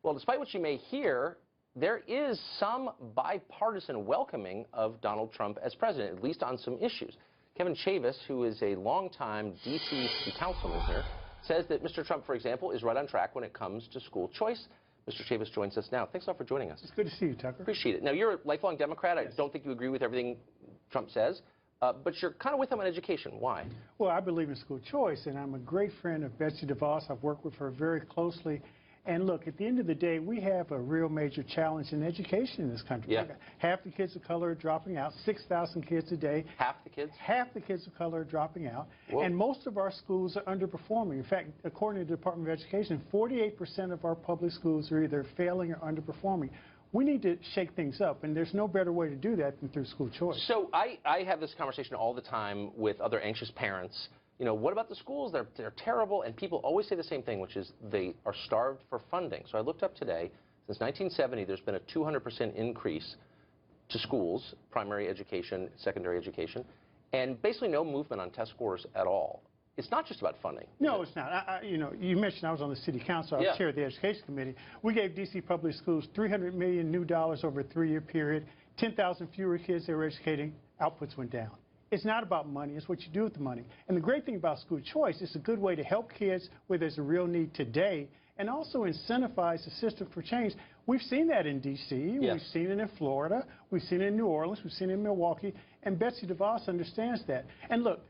Well, despite what you may hear, there is some bipartisan welcoming of Donald Trump as president, at least on some issues. Kevin Chavis, who is a longtime D.C. councilman here, says that Mr. Trump, for example, is right on track when it comes to school choice. Mr. Chavis joins us now. Thanks a lot for joining us. It's good to see you, Tucker. Appreciate it. Now, you're a lifelong Democrat. Yes. I don't think you agree with everything Trump says, but you're kind of with him on education. Why? Well, I believe in school choice, and I'm a great friend of Betsy DeVos. I've worked with her very closely. And look, at the end of the day, we have a real major challenge in education in this country. Yeah. Half the kids of color are dropping out, 6,000 kids a day. Half the kids? Half the kids of color are dropping out. Whoa. And most of our schools are underperforming. In fact, according to the Department of Education, 48% of our public schools are either failing or underperforming. We need to shake things up, and there's no better way to do that than through school choice. So I have this conversation all the time with other anxious parents. You know, what about the schools? They're terrible, and people always say the same thing, which is they are starved for funding. So I looked up today. Since 1970, there's been a 200% increase to schools, primary education, secondary education, and basically no movement on test scores at all. It's not just about funding. No, it's not. You know, you mentioned I was on the city council. I was chair of the education committee. We gave D.C. public schools $300 million new dollars over a 3-year period. 10,000 fewer kids they were educating. Outputs went down. It's not about money. It's what you do with the money. And the great thing about school choice, it's a good way to help kids where there's a real need today and also incentivize the system for change. We've seen that in D.C. Yes. We've seen it in Florida. We've seen it in New Orleans. We've seen it in Milwaukee. And Betsy DeVos understands that. And look,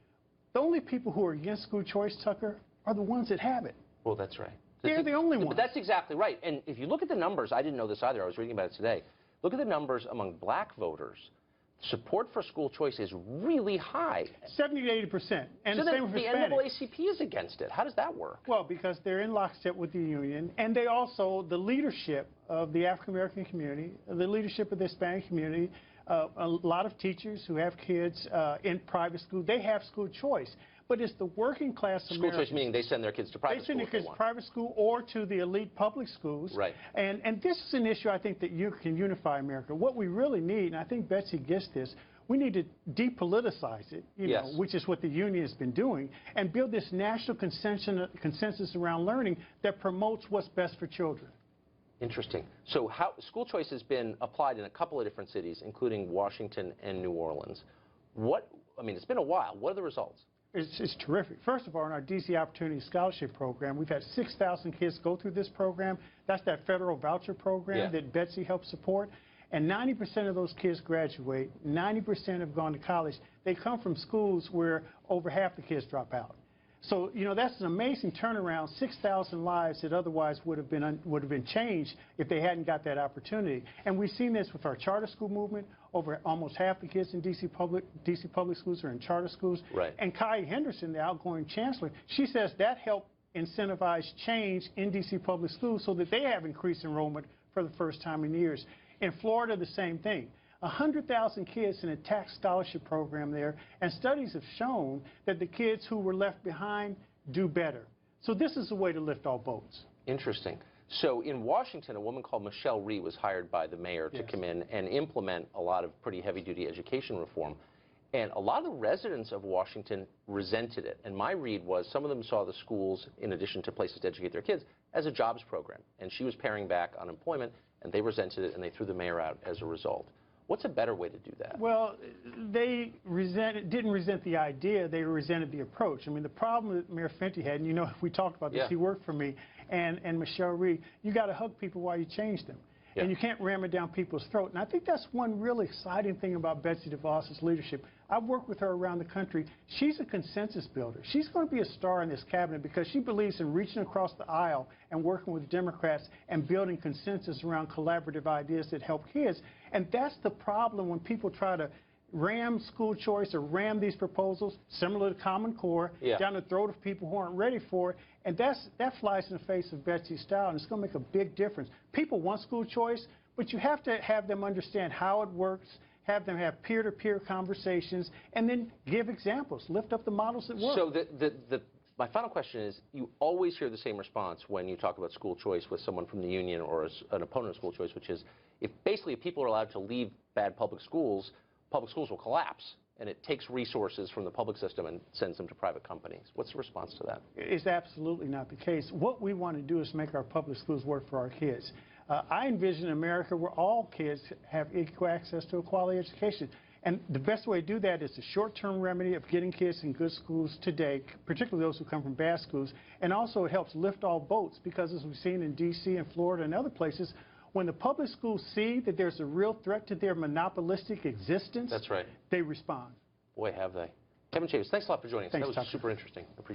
the only people who are against school choice, Tucker, are the ones that have it. Well, that's right. They're the only ones. But that's exactly right. And if you look at the numbers, I didn't know this either. I was reading about it today. Look at the numbers among black voters. Support for school choice is really high. 70 to 80%. And so the same with the Hispanics. NAACP is against it. How does that work? Well, because they're in lockstep with the union, and they also, the leadership of the African-American community, the leadership of the Hispanic community, a lot of teachers who have kids in private school, they have school choice. But it's the working class Americans. School choice meaning they send their kids to private school. They send their kids to private school or to the elite public schools. Right. And this is an issue I think that you can unify America. What we really need, and I think Betsy gets this, we need to depoliticize it, you know, which is what the union has been doing, and build this national consensus around learning that promotes what's best for children. Interesting. So how school choice has been applied in a couple of different cities, including Washington and New Orleans. I mean, it's been a while. What are the results? It's terrific. First of all, in our D.C. Opportunity Scholarship Program, we've had 6,000 kids go through this program. That's that federal voucher program that Betsy helped support. And 90% of those kids graduate. 90% have gone to college. They come from schools where over half the kids drop out. So, you know, that's an amazing turnaround. 6,000 lives that otherwise would have been changed if they hadn't got that opportunity. And we've seen this with our charter school movement. Over almost half the kids in D.C. public schools are in charter schools. Right. And Kai Henderson, the outgoing chancellor, she says that helped incentivize change in D.C. public schools so that they have increased enrollment for the first time in years. In Florida, the same thing. 100,000 kids in a tax scholarship program there, and studies have shown that the kids who were left behind do better. So this is a way to lift all boats. Interesting. So in Washington, a woman called Michelle Rhee was hired by the mayor to come in and implement a lot of pretty heavy-duty education reform. And a lot of the residents of Washington resented it. And my read was some of them saw the schools, in addition to places to educate their kids, as a jobs program. And she was paring back unemployment, and they resented it, and they threw the mayor out as a result. What's a better way to do that? Well, they didn't resent the idea, they resented the approach. I mean, the problem that Mayor Fenty had, and you know, we talked about this, he worked for me, and Michelle Rhee, you got to hug people while you change them. And you can't ram it down people's throat. And I think that's one really exciting thing about Betsy DeVos's leadership. I've worked with her around the country. She's a consensus builder. She's going to be a star in this cabinet because she believes in reaching across the aisle and working with Democrats and building consensus around collaborative ideas that help kids. And that's the problem when people try to ram school choice or ram these proposals, similar to Common Core, down the throat of people who aren't ready for it. And that flies in the face of Betsy's style, and it's going to make a big difference. People want school choice, but you have to have them understand how it works, have them have peer-to-peer conversations, and then give examples, lift up the models that work. So my final question is, you always hear the same response when you talk about school choice with someone from the union or an opponent of school choice, which is if people are allowed to leave bad public schools will collapse. and it takes resources from the public system and sends them to private companies. What's the response to that? It's absolutely not the case. What we want to do is make our public schools work for our kids. I envision an America where all kids have equal access to a quality education. And the best way to do that is the short-term remedy of getting kids in good schools today, particularly those who come from bad schools. And also it helps lift all boats because, as we've seen in D.C. and Florida and other places, when the public schools see that there's a real threat to their monopolistic existence, that's right, they respond. Boy, have they. Kevin Chavis, thanks a lot for joining us. Thanks, that was Tucker. super interesting. Appreciate it.